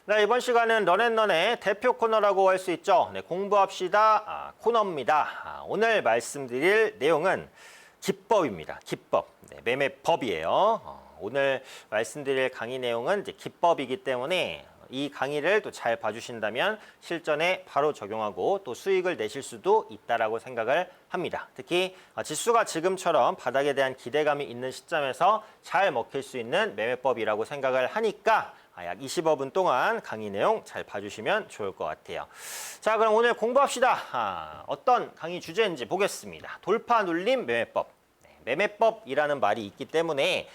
네, 이번 시간은 런앤런의 대표 코너라고 할 수 있죠. 네, 공부합시다 코너입니다. 오늘 말씀드릴 내용은 기법입니다. 기법, 네, 매매법이에요. 오늘 말씀드릴 강의 내용은 이제 기법이기 때문에 이 강의를 또 잘 봐주신다면 실전에 바로 적용하고 또 수익을 내실 수도 있다라고 생각을 합니다. 특히 지수가 지금처럼 바닥에 대한 기대감이 있는 시점에서 잘 먹힐 수 있는 매매법이라고 생각을 하니까 약 20분 동안 강의 내용 잘 봐주시면 좋을 것 같아요. 자, 그럼 오늘 공부합시다. 어떤 강의 주제인지 보겠습니다. 돌파 눌림 매매법. 매매법이라는 말이 있기 때문에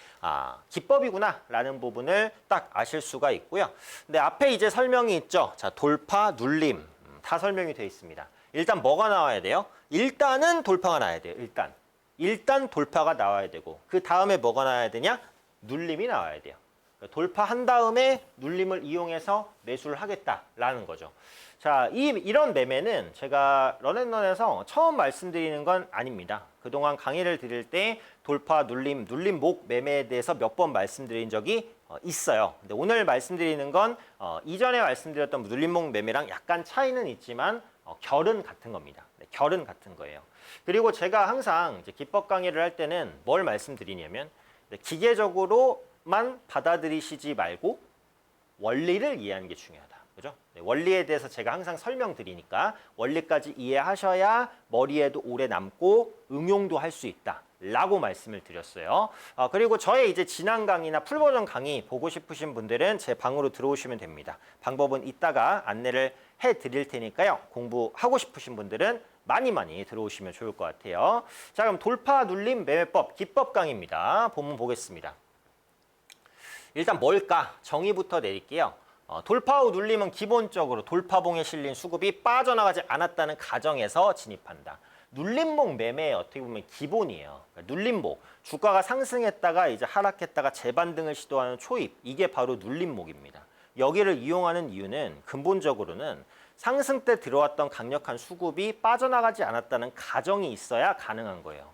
기법이구나 라는 부분을 딱 아실 수가 있고요. 근데 앞에 이제 설명이 있죠. 자, 돌파, 눌림 다 설명이 되어 있습니다. 일단 뭐가 나와야 돼요? 일단은 돌파가 나와야 돼요. 일단 돌파가 나와야 되고 그 다음에 뭐가 나와야 되냐? 눌림이 나와야 돼요. 돌파한 다음에 눌림을 이용해서 매수를 하겠다라는 거죠. 자, 이런 매매는 제가 런앤런에서 처음 말씀드리는 건 아닙니다. 그동안 강의를 드릴 때 돌파, 눌림, 눌림목 매매에 대해서 몇 번 말씀드린 적이 있어요. 근데 오늘 말씀드리는 건 이전에 말씀드렸던 눌림목 매매랑 약간 차이는 있지만 결은 같은 겁니다. 네, 결은 같은 거예요. 그리고 제가 항상 이제 기법 강의를 할 때는 뭘 말씀드리냐면 기계적으로만 받아들이시지 말고 원리를 이해하는 게 중요하다. 그죠? 네, 원리에 대해서 제가 항상 설명드리니까 원리까지 이해하셔야 머리에도 오래 남고 응용도 할 수 있다 라고 말씀을 드렸어요. 그리고 저의 이제 지난 강의나 풀버전 강의 보고 싶으신 분들은 제 방으로 들어오시면 됩니다. 방법은 이따가 안내를 해드릴 테니까요. 공부하고 싶으신 분들은 많이 들어오시면 좋을 것 같아요. 자, 그럼 돌파 눌림 매매법 기법 강의입니다. 본문 보겠습니다. 일단 뭘까? 정의부터 내릴게요. 돌파 후 눌림은 기본적으로 돌파봉에 실린 수급이 빠져나가지 않았다는 가정에서 진입한다. 눌림목 매매의 어떻게 보면 기본이에요. 그러니까 눌림목, 주가가 상승했다가 이제 하락했다가 재반등을 시도하는 초입, 이게 바로 눌림목입니다. 여기를 이용하는 이유는 근본적으로는 상승 때 들어왔던 강력한 수급이 빠져나가지 않았다는 가정이 있어야 가능한 거예요.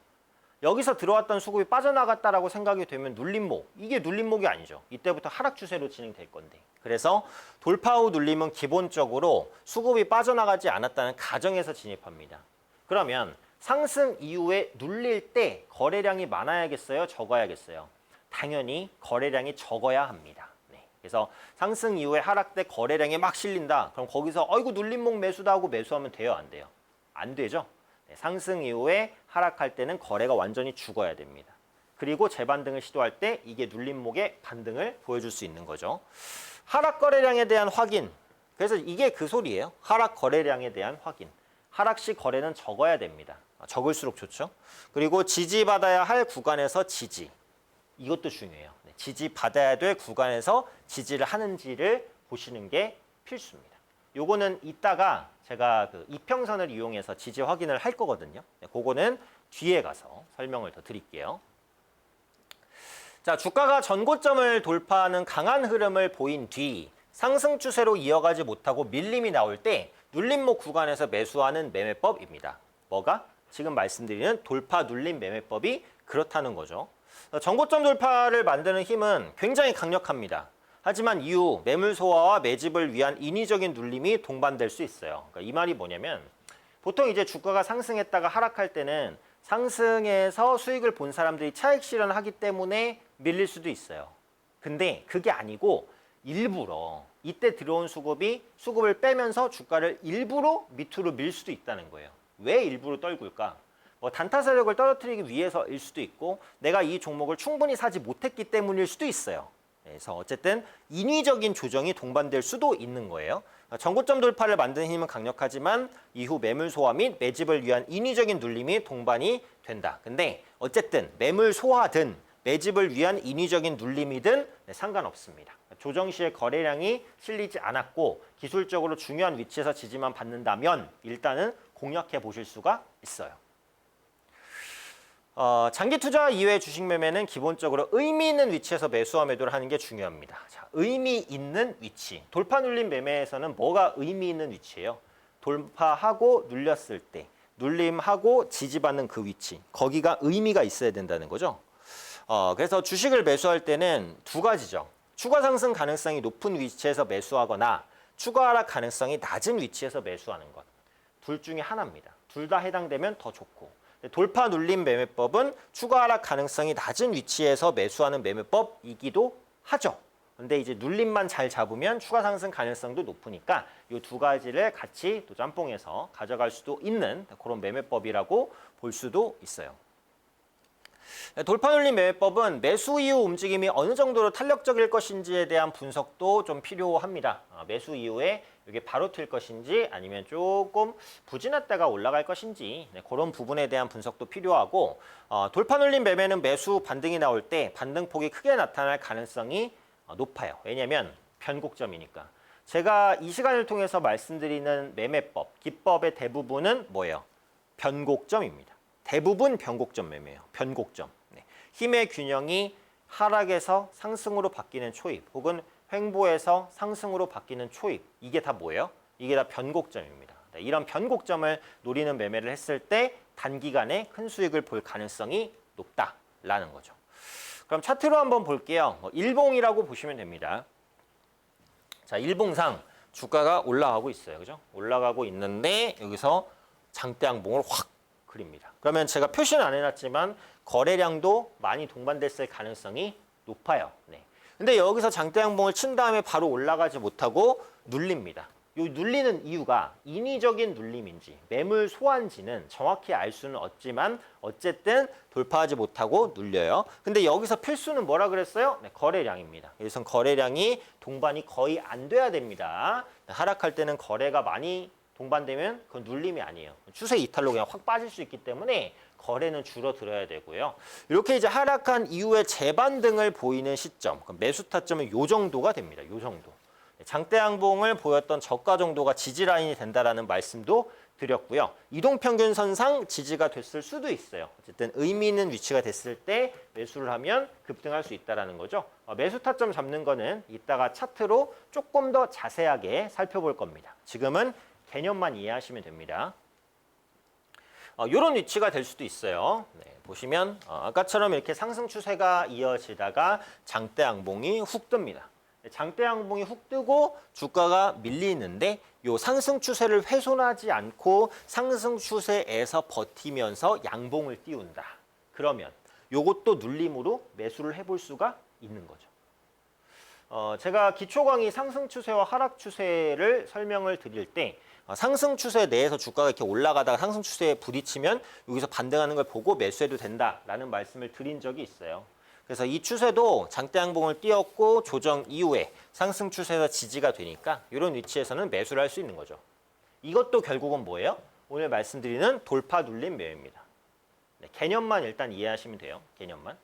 여기서 들어왔던 수급이 빠져나갔다라고 생각이 되면 눌림목, 이게 눌림목이 아니죠. 이때부터 하락 추세로 진행될 건데. 그래서 돌파 후 눌림은 기본적으로 수급이 빠져나가지 않았다는 가정에서 진입합니다. 그러면 상승 이후에 눌릴 때 거래량이 많아야겠어요? 적어야겠어요? 당연히 거래량이 적어야 합니다. 네. 그래서 상승 이후에 하락 때 거래량이 막 실린다. 그럼 거기서 어이구 눌림목 매수다 하고 매수하면 돼요? 안 돼요? 안 되죠? 상승 이후에 하락할 때는 거래가 완전히 죽어야 됩니다. 그리고 재반등을 시도할 때 이게 눌림목의 반등을 보여줄 수 있는 거죠. 하락 거래량에 대한 확인. 그래서 이게 그 소리예요. 하락 거래량에 대한 확인. 하락 시 거래는 적어야 됩니다. 적을수록 좋죠. 그리고 지지받아야 할 구간에서 지지. 이것도 중요해요. 지지받아야 될 구간에서 지지를 하는지를 보시는 게 필수입니다. 요거는 이따가 제가 그 이평선을 이용해서 지지 확인을 할 거거든요. 그거는 뒤에 가서 설명을 더 드릴게요. 자, 주가가 전고점을 돌파하는 강한 흐름을 보인 뒤 상승 추세로 이어가지 못하고 밀림이 나올 때 눌림목 구간에서 매수하는 매매법입니다. 뭐가? 지금 말씀드리는 돌파 눌림 매매법이 그렇다는 거죠. 전고점 돌파를 만드는 힘은 굉장히 강력합니다. 하지만 이후 매물 소화와 매집을 위한 인위적인 눌림이 동반될 수 있어요. 그러니까 이 말이 뭐냐면 보통 이제 주가가 상승했다가 하락할 때는 상승해서 수익을 본 사람들이 차익 실현을 하기 때문에 밀릴 수도 있어요. 근데 그게 아니고 일부러 이때 들어온 수급을 빼면서 주가를 일부러 밑으로 밀 수도 있다는 거예요. 왜 일부러 떨굴까? 뭐 단타 세력을 떨어뜨리기 위해서일 수도 있고 내가 이 종목을 충분히 사지 못했기 때문일 수도 있어요. 그래서 어쨌든 인위적인 조정이 동반될 수도 있는 거예요. 전고점 돌파를 만드는 힘은 강력하지만 이후 매물 소화 및 매집을 위한 인위적인 눌림이 동반이 된다. 근데 어쨌든 매물 소화든 매집을 위한 인위적인 눌림이든 상관없습니다. 조정 시에 거래량이 실리지 않았고 기술적으로 중요한 위치에서 지지만 받는다면 일단은 공략해 보실 수가 있어요. 장기 투자 이외의 주식 매매는 기본적으로 의미 있는 위치에서 매수와 매도를 하는 게 중요합니다. 자, 의미 있는 위치. 돌파 눌림 매매에서는 뭐가 의미 있는 위치예요? 돌파하고 눌렸을 때, 눌림하고 지지받는 그 위치. 거기가 의미가 있어야 된다는 거죠. 그래서 주식을 매수할 때는 두 가지죠. 추가 상승 가능성이 높은 위치에서 매수하거나 추가 하락 가능성이 낮은 위치에서 매수하는 것. 둘 중에 하나입니다. 둘 다 해당되면 더 좋고. 돌파 눌림 매매법은 추가 하락 가능성이 낮은 위치에서 매수하는 매매법이기도 하죠. 근데 이제 눌림만 잘 잡으면 추가 상승 가능성도 높으니까 이 두 가지를 같이 또 짬뽕해서 가져갈 수도 있는 그런 매매법이라고 볼 수도 있어요. 돌파 눌림 매매법은 매수 이후 움직임이 어느 정도로 탄력적일 것인지에 대한 분석도 좀 필요합니다. 매수 이후에 이게 바로 튈 것인지 아니면 조금 부진했다가 올라갈 것인지 그런 부분에 대한 분석도 필요하고 돌파 눌림 매매는 매수 반등이 나올 때 반등폭이 크게 나타날 가능성이 높아요. 왜냐하면 변곡점이니까. 제가 이 시간을 통해서 말씀드리는 매매법, 기법의 대부분은 뭐예요? 변곡점입니다. 대부분 변곡점 매매예요. 변곡점. 힘의 균형이 하락에서 상승으로 바뀌는 초입 혹은 횡보에서 상승으로 바뀌는 초입. 이게 다 뭐예요? 이게 다 변곡점입니다. 이런 변곡점을 노리는 매매를 했을 때 단기간에 큰 수익을 볼 가능성이 높다라는 거죠. 그럼 차트로 한번 볼게요. 일봉이라고 보시면 됩니다. 자, 일봉상 주가가 올라가고 있어요. 그죠? 올라가고 있는데 여기서 장대 양봉을 확 그립니다. 그러면 제가 표시는 안 해놨지만 거래량도 많이 동반됐을 가능성이 높아요. 네. 근데 여기서 장대 양봉을 친 다음에 바로 올라가지 못하고 눌립니다. 이 눌리는 이유가 인위적인 눌림인지 매물 소환지는 정확히 알 수는 없지만 어쨌든 돌파하지 못하고 눌려요. 근데 여기서 필수는 뭐라 그랬어요? 네, 거래량입니다. 그래서 거래량이 동반이 거의 안 돼야 됩니다. 하락할 때는 거래가 많이 동반되면 그건 눌림이 아니에요. 추세 이탈로 그냥 확 빠질 수 있기 때문에 거래는 줄어들어야 되고요. 이렇게 이제 하락한 이후에 재반등을 보이는 시점, 매수 타점은 요 정도가 됩니다. 요 정도. 장대 양봉을 보였던 저가 정도가 지지 라인이 된다라는 말씀도 드렸고요. 이동평균선상 지지가 됐을 수도 있어요. 어쨌든 의미 있는 위치가 됐을 때 매수를 하면 급등할 수 있다는 거죠. 매수 타점 잡는 거는 이따가 차트로 조금 더 자세하게 살펴볼 겁니다. 지금은 개념만 이해하시면 됩니다. 이런 위치가 될 수도 있어요. 네, 보시면 아까처럼 이렇게 상승 추세가 이어지다가 장대 양봉이 훅 뜹니다. 장대 양봉이 훅 뜨고 주가가 밀리는데 요 상승 추세를 훼손하지 않고 상승 추세에서 버티면서 양봉을 띄운다. 그러면 요것도 눌림으로 매수를 해볼 수가 있는 거죠. 제가 기초 강의 상승 추세와 하락 추세를 설명을 드릴 때 상승 추세 내에서 주가가 이렇게 올라가다가 상승 추세에 부딪히면 여기서 반등하는 걸 보고 매수해도 된다라는 말씀을 드린 적이 있어요. 그래서 이 추세도 장대 양봉을 띄었고 조정 이후에 상승 추세에서 지지가 되니까 이런 위치에서는 매수를 할 수 있는 거죠. 이것도 결국은 뭐예요? 오늘 말씀드리는 돌파 눌림 매매입니다. 네, 개념만 일단 이해하시면 돼요. 개념만.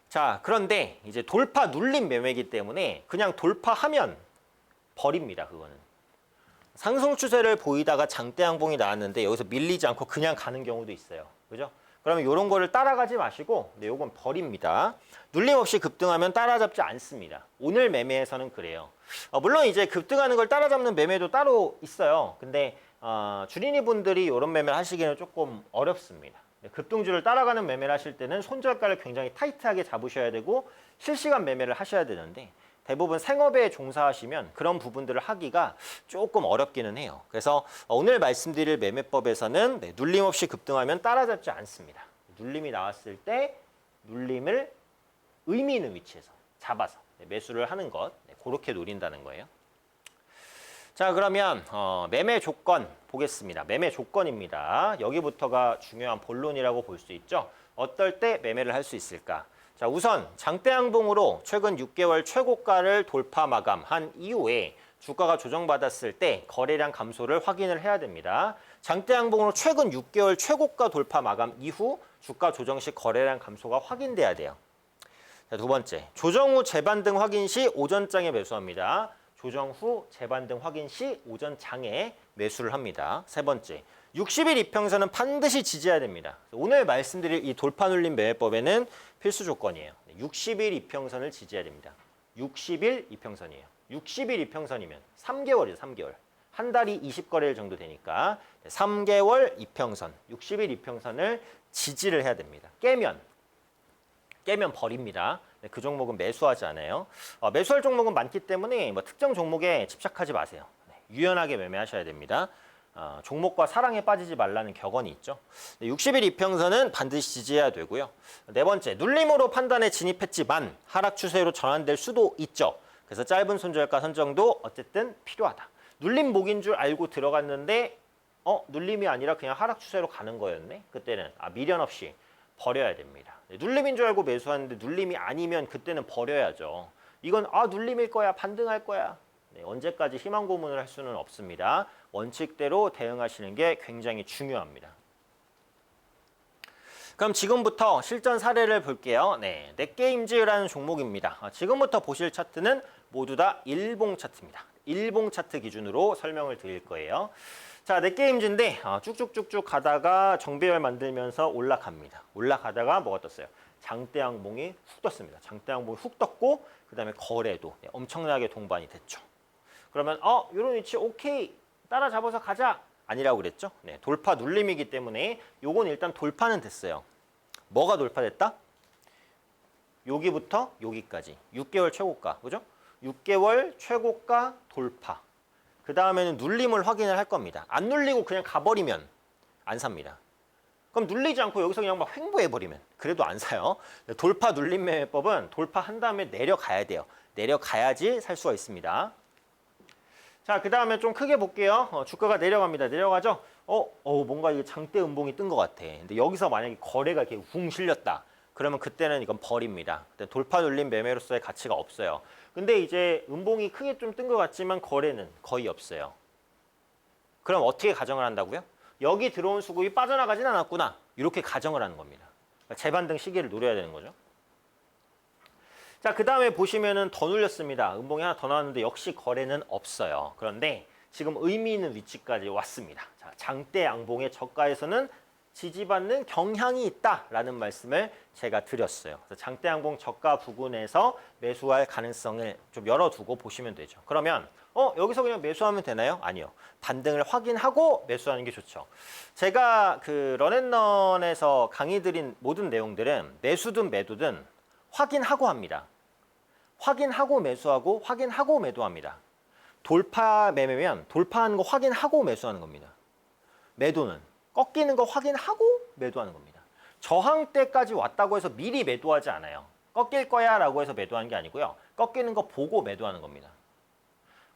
자, 그런데 이제 돌파 눌림 매매이기 때문에 그냥 돌파하면 버립니다. 그거는. 상승 추세를 보이다가 장대 양봉이 나왔는데 여기서 밀리지 않고 그냥 가는 경우도 있어요. 그죠? 그러면 이런 거를 따라가지 마시고 네, 요건 버립니다. 눌림 없이 급등하면 따라잡지 않습니다. 오늘 매매에서는 그래요. 물론 이제 급등하는 걸 따라잡는 매매도 따로 있어요. 근데 주린이 분들이 이런 매매를 하시기는 조금 어렵습니다. 급등주를 따라가는 매매를 하실 때는 손절가를 굉장히 타이트하게 잡으셔야 되고 실시간 매매를 하셔야 되는데 대부분 생업에 종사하시면 그런 부분들을 하기가 조금 어렵기는 해요. 그래서 오늘 말씀드릴 매매법에서는 네, 눌림 없이 급등하면 따라잡지 않습니다. 눌림이 나왔을 때 눌림을 의미 있는 위치에서 잡아서 네, 매수를 하는 것 네, 그렇게 노린다는 거예요. 자, 그러면 매매 조건 보겠습니다. 매매 조건입니다. 여기부터가 중요한 본론이라고 볼 수 있죠. 어떨 때 매매를 할 수 있을까? 자, 우선 장대 양봉으로 최근 6개월 최고가를 돌파 마감한 이후에 주가가 조정받았을 때 거래량 감소를 확인을 해야 됩니다. 장대 양봉으로 최근 6개월 최고가 돌파 마감 이후 주가 조정 시 거래량 감소가 확인돼야 돼요. 자, 두 번째, 조정 후 재반등 확인 시 오전장에 매수합니다. 조정 후 재반등 확인 시 오전장에 매수를 합니다. 세 번째, 60일 이평선은 반드시 지지해야 됩니다. 오늘 말씀드릴 이 돌파 눌림 매매법에는 필수 조건이에요. 60일 이평선을 지지해야 됩니다. 60일 이평선이에요. 60일 이평선이면 3개월이죠, 3개월. 한 달이 20거래일 정도 되니까 3개월 이평선, 60일 이평선을 지지를 해야 됩니다. 깨면 버립니다. 네, 그 종목은 매수하지 않아요. 매수할 종목은 많기 때문에 뭐 특정 종목에 집착하지 마세요. 네, 유연하게 매매하셔야 됩니다. 종목과 사랑에 빠지지 말라는 격언이 있죠. 60일 이평선은 반드시 지지해야 되고요. 네 번째, 눌림으로 판단에 진입했지만 하락 추세로 전환될 수도 있죠. 그래서 짧은 손절가 선정도 어쨌든 필요하다. 눌림 목인 줄 알고 들어갔는데 눌림이 아니라 그냥 하락 추세로 가는 거였네. 그때는 미련 없이 버려야 됩니다. 눌림인 줄 알고 매수하는데 눌림이 아니면 그때는 버려야죠. 이건 눌림일 거야, 반등할 거야. 네, 언제까지 희망 고문을 할 수는 없습니다. 원칙대로 대응하시는 게 굉장히 중요합니다. 그럼 지금부터 실전 사례를 볼게요. 네, 넷게임즈라는 종목입니다. 지금부터 보실 차트는 모두 다 일봉 차트입니다. 일봉 차트 기준으로 설명을 드릴 거예요. 자, 넷게임즈인데 쭉쭉쭉쭉 가다가 정배열 만들면서 올라갑니다. 올라가다가 뭐가 떴어요? 장대양봉이 훅 떴습니다. 장대양봉이 훅 떴고 그 다음에 거래도 엄청나게 동반이 됐죠. 그러면 이런 위치 오케이 따라잡아서 가자 아니라고 그랬죠. 네, 돌파 눌림이기 때문에 요건 일단 돌파는 됐어요. 뭐가 돌파됐다? 여기부터 여기까지 6개월 최고가 그죠? 6개월 최고가 돌파. 그 다음에는 눌림을 확인을 할 겁니다. 안 눌리고 그냥 가버리면 안 삽니다. 그럼 눌리지 않고 여기서 그냥 막 횡보해버리면 그래도 안 사요. 돌파 눌림 매매법은 돌파한 다음에 내려가야 돼요. 내려가야지 살 수가 있습니다. 자, 그 다음에 좀 크게 볼게요. 주가가 내려갑니다. 내려가죠? 뭔가 이게 장대 음봉이 뜬 것 같아. 근데 여기서 만약에 거래가 이렇게 웅 실렸다. 그러면 그때는 이건 버립니다. 돌파 눌림 매매로서의 가치가 없어요. 근데 이제 음봉이 크게 좀 뜬 것 같지만 거래는 거의 없어요. 그럼 어떻게 가정을 한다고요? 여기 들어온 수급이 빠져나가진 않았구나. 이렇게 가정을 하는 겁니다. 그러니까 재반등 시기를 노려야 되는 거죠. 자, 그 다음에 보시면은 더 눌렸습니다. 음봉이 하나 더 나왔는데 역시 거래는 없어요. 그런데 지금 의미 있는 위치까지 왔습니다. 자, 장대 양봉의 저가에서는 지지받는 경향이 있다라는 말씀을 제가 드렸어요. 그래서 장대 양봉 저가 부근에서 매수할 가능성을 좀 열어두고 보시면 되죠. 그러면 여기서 그냥 매수하면 되나요? 아니요. 반등을 확인하고 매수하는 게 좋죠. 제가 그 런앤런에서 강의 드린 모든 내용들은 매수든 매도든 확인하고 합니다. 확인하고 매수하고 확인하고 매도합니다. 돌파 매매면 돌파하는 거 확인하고 매수하는 겁니다. 매도는 꺾이는 거 확인하고 매도하는 겁니다. 저항대까지 왔다고 해서 미리 매도하지 않아요. 꺾일 거야 라고 해서 매도하는 게 아니고요. 꺾이는 거 보고 매도하는 겁니다.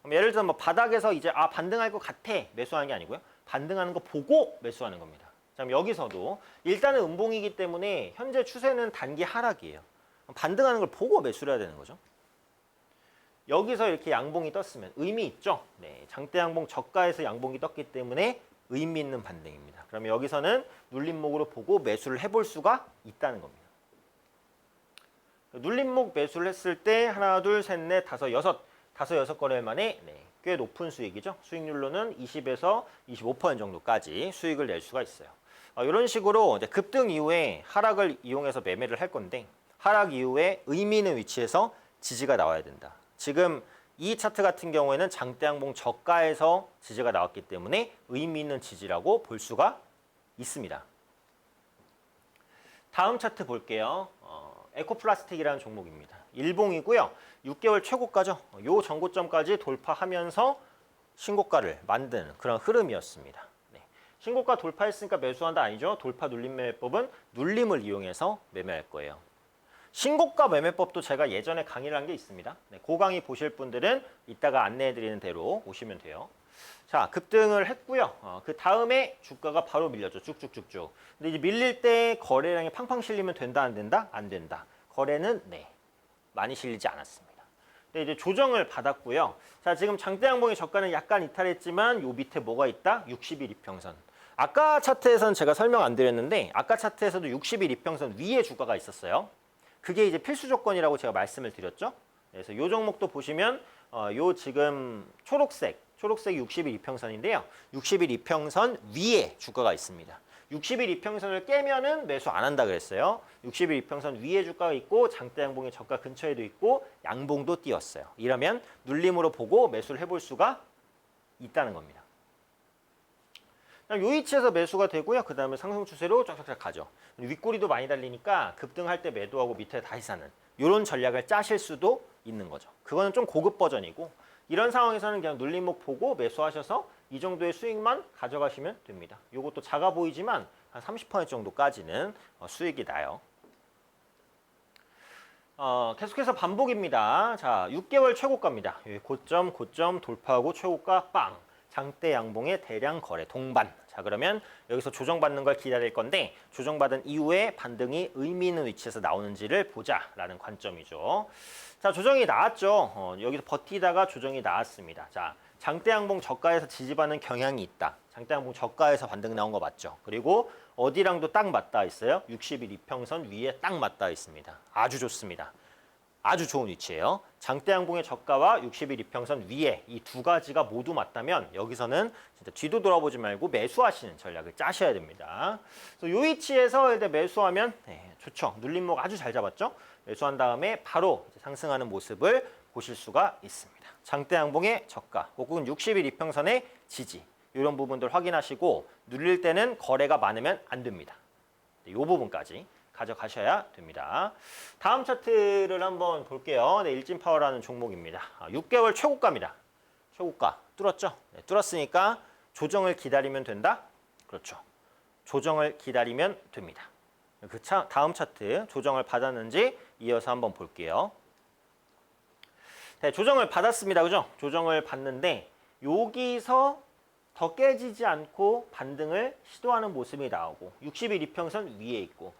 그럼 예를 들어 뭐 바닥에서 이제 반등할 것 같아 매수하는 게 아니고요. 반등하는 거 보고 매수하는 겁니다. 자, 그럼 여기서도 일단은 음봉이기 때문에 현재 추세는 단기 하락이에요. 반등하는 걸 보고 매수를 해야 되는 거죠. 여기서 이렇게 양봉이 떴으면 의미 있죠. 네, 장대 양봉 저가에서 양봉이 떴기 때문에 의미 있는 반등입니다. 그러면 여기서는 눌림목으로 보고 매수를 해볼 수가 있다는 겁니다. 눌림목 매수를 했을 때 하나, 둘, 셋, 넷, 다섯, 여섯 거래 만에 꽤 높은 수익이죠. 수익률로는 20에서 25% 정도까지 수익을 낼 수가 있어요. 이런 식으로 이제 급등 이후에 하락을 이용해서 매매를 할 건데 하락 이후에 의미 있는 위치에서 지지가 나와야 된다. 지금 이 차트 같은 경우에는 장대양봉 저가에서 지지가 나왔기 때문에 의미 있는 지지라고 볼 수가 있습니다. 다음 차트 볼게요. 에코플라스틱이라는 종목입니다. 일봉이고요. 6개월 최고가죠. 요 전고점까지 돌파하면서 신고가를 만드는 그런 흐름이었습니다. 네. 신고가 돌파했으니까 매수한다 아니죠. 돌파 눌림 매매법은 눌림을 이용해서 매매할 거예요. 신고가 매매법도 제가 예전에 강의를 한 게 있습니다. 네, 그 강의 보실 분들은 이따가 안내해드리는 대로 오시면 돼요. 자, 급등을 했고요. 그 다음에 주가가 바로 밀렸죠. 쭉쭉쭉쭉. 근데 이제 밀릴 때 거래량이 팡팡 실리면 된다, 안 된다? 안 된다. 거래는 많이 실리지 않았습니다. 근데 이제 조정을 받았고요. 자, 지금 장대양봉의 저가는 약간 이탈했지만 요 밑에 뭐가 있다? 60일 이평선. 아까 차트에서는 제가 설명 안 드렸는데 아까 차트에서도 60일 이평선 위에 주가가 있었어요. 그게 이제 필수 조건이라고 제가 말씀을 드렸죠. 그래서 이 종목도 보시면 요 지금 초록색 60일 이평선인데요. 60일 이평선 위에 주가가 있습니다. 60일 이평선을 깨면은 매수 안 한다 그랬어요. 60일 이평선 위에 주가가 있고 장대 양봉의 저가 근처에도 있고 양봉도 띄었어요. 이러면 눌림으로 보고 매수를 해볼 수가 있다는 겁니다. 요 위치에서 매수가 되고요. 그 다음에 상승 추세로 쫙쫙쫙 가죠. 윗꼬리도 많이 달리니까 급등할 때 매도하고 밑에 다시 사는 이런 전략을 짜실 수도 있는 거죠. 그거는 좀 고급 버전이고 이런 상황에서는 그냥 눌림목 보고 매수하셔서 이 정도의 수익만 가져가시면 됩니다. 이것도 작아 보이지만 한 30% 정도까지는 수익이 나요. 계속해서 반복입니다. 자, 6개월 최고가입니다. 고점, 고점 돌파하고 최고가 빵. 장대 양봉의 대량 거래 동반. 자, 그러면 여기서 조정받는 걸 기다릴 건데 조정받은 이후에 반등이 의미 있는 위치에서 나오는지를 보자라는 관점이죠. 자, 조정이 나왔죠. 여기서 버티다가 조정이 나왔습니다. 자, 장대 양봉 저가에서 지지받는 경향이 있다. 장대 양봉 저가에서 반등 나온 거 맞죠? 그리고 어디랑도 딱 맞닿아 있어요. 60일 이평선 위에 딱 맞닿아 있습니다. 아주 좋습니다. 아주 좋은 위치예요. 장대 양봉의 저가와 60일 이평선 위에 이 두 가지가 모두 맞다면 여기서는 진짜 뒤도 돌아보지 말고 매수하시는 전략을 짜셔야 됩니다. 그래서 이 위치에서 일단 매수하면 좋죠. 눌림목 아주 잘 잡았죠. 매수한 다음에 바로 상승하는 모습을 보실 수가 있습니다. 장대 양봉의 저가 혹은 60일 이평선의 지지 이런 부분들 확인하시고 눌릴 때는 거래가 많으면 안 됩니다. 이 부분까지 가져가셔야 됩니다. 다음 차트를 한번 볼게요. 일진파워라는 종목입니다. 6개월 최고가입니다. 최고가 뚫었죠? 네, 뚫었으니까 조정을 기다리면 된다? 그렇죠. 조정을 기다리면 됩니다. 그 다음 차트 조정을 받았는지 이어서 한번 볼게요. 네, 조정을 받았습니다. 그죠? 조정을 받는데 여기서 더 깨지지 않고 반등을 시도하는 모습이 나오고 60일 이평선 위에 있고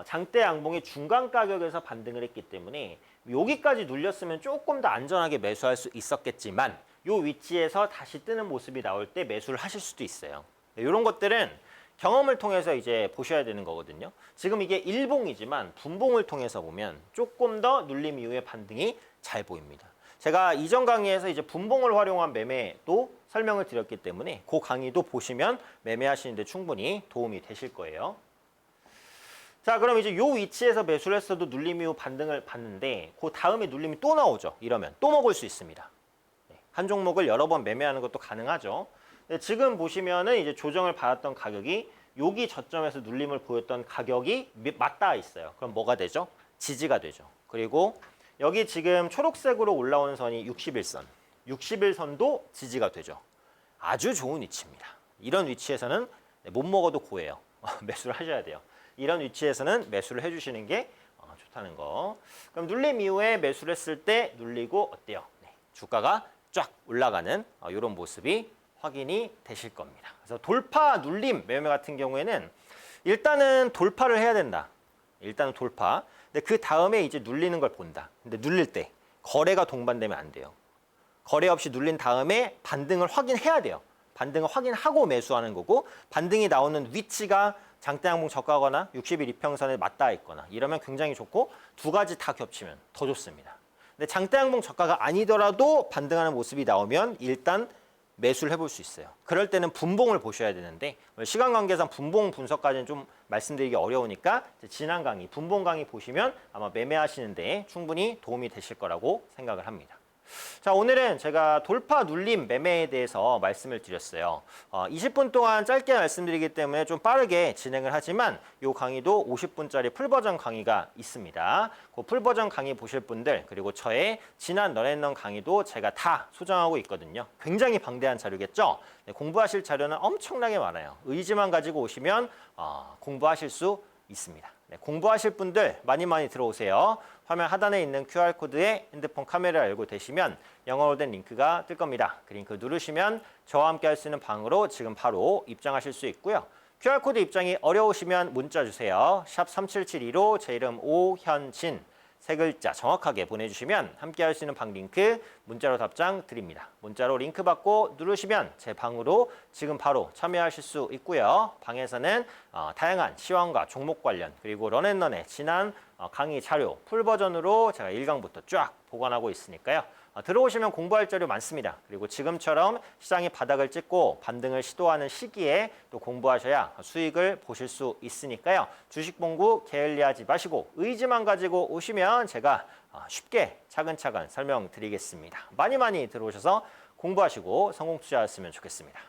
장대 양봉의 중간 가격에서 반등을 했기 때문에 여기까지 눌렸으면 조금 더 안전하게 매수할 수 있었겠지만 이 위치에서 다시 뜨는 모습이 나올 때 매수를 하실 수도 있어요. 이런 것들은 경험을 통해서 이제 보셔야 되는 거거든요. 지금 이게 일봉이지만 분봉을 통해서 보면 조금 더 눌림 이후에 반등이 잘 보입니다. 제가 이전 강의에서 이제 분봉을 활용한 매매도 설명을 드렸기 때문에 그 강의도 보시면 매매하시는데 충분히 도움이 되실 거예요. 자, 그럼 이제 요 위치에서 매수를 했어도 눌림 이후 반등을 봤는데 그 다음에 눌림이 또 나오죠. 이러면 또 먹을 수 있습니다. 한 종목을 여러 번 매매하는 것도 가능하죠. 지금 보시면은 이제 조정을 받았던 가격이 여기 저점에서 눌림을 보였던 가격이 맞닿아 있어요. 그럼 뭐가 되죠? 지지가 되죠. 그리고 여기 지금 초록색으로 올라오는 선이 60일선. 60일선도 지지가 되죠. 아주 좋은 위치입니다. 이런 위치에서는 못 먹어도 고해요. 매수를 하셔야 돼요. 이런 위치에서는 매수를 해주시는 게 좋다는 거. 그럼 눌림 이후에 매수를 했을 때 눌리고 어때요? 주가가 쫙 올라가는 이런 모습이 확인이 되실 겁니다. 그래서 돌파, 눌림, 매매 같은 경우에는 일단은 돌파를 해야 된다. 일단은 돌파. 근데 그 다음에 이제 눌리는 걸 본다. 근데 눌릴 때 거래가 동반되면 안 돼요. 거래 없이 눌린 다음에 반등을 확인해야 돼요. 반등을 확인하고 매수하는 거고 반등이 나오는 위치가 장대 양봉 저가거나 60일 이평선에 맞닿아 있거나 이러면 굉장히 좋고 두 가지 다 겹치면 더 좋습니다. 근데 장대 양봉 저가가 아니더라도 반등하는 모습이 나오면 일단 매수를 해볼 수 있어요. 그럴 때는 분봉을 보셔야 되는데 시간 관계상 분봉 분석까지는 좀 말씀드리기 어려우니까 지난 강의, 분봉 강의 보시면 아마 매매하시는데 충분히 도움이 되실 거라고 생각을 합니다. 자, 오늘은 제가 돌파, 눌림, 매매에 대해서 말씀을 드렸어요. 20분 동안 짧게 말씀드리기 때문에 좀 빠르게 진행을 하지만 이 강의도 50분짜리 풀버전 강의가 있습니다. 그 풀버전 강의 보실 분들 그리고 저의 지난 런앤런 강의도 제가 다 소장하고 있거든요. 굉장히 방대한 자료겠죠? 네, 공부하실 자료는 엄청나게 많아요. 의지만 가지고 오시면 공부하실 수 있습니다. 네, 공부하실 분들 많이 들어오세요. 화면 하단에 있는 QR코드에 핸드폰 카메라 열고 되시면 영어로 된 링크가 뜰 겁니다. 그 링크 누르시면 저와 함께 할 수 있는 방으로 지금 바로 입장하실 수 있고요. QR코드 입장이 어려우시면 문자 주세요. 샵 3772로 제 이름 오현진 세 글자 정확하게 보내주시면 함께 할 수 있는 방 링크 문자로 답장 드립니다. 문자로 링크 받고 누르시면 제 방으로 지금 바로 참여하실 수 있고요. 방에서는 다양한 시황과 종목 관련 그리고 런앤런의 지난 강의 자료 풀버전으로 제가 1강부터 쫙 보관하고 있으니까요. 들어오시면 공부할 자료 많습니다. 그리고 지금처럼 시장이 바닥을 찍고 반등을 시도하는 시기에 또 공부하셔야 수익을 보실 수 있으니까요. 주식 공부 게을리하지 마시고 의지만 가지고 오시면 제가 쉽게 차근차근 설명드리겠습니다. 많이 들어오셔서 공부하시고 성공 투자하셨으면 좋겠습니다.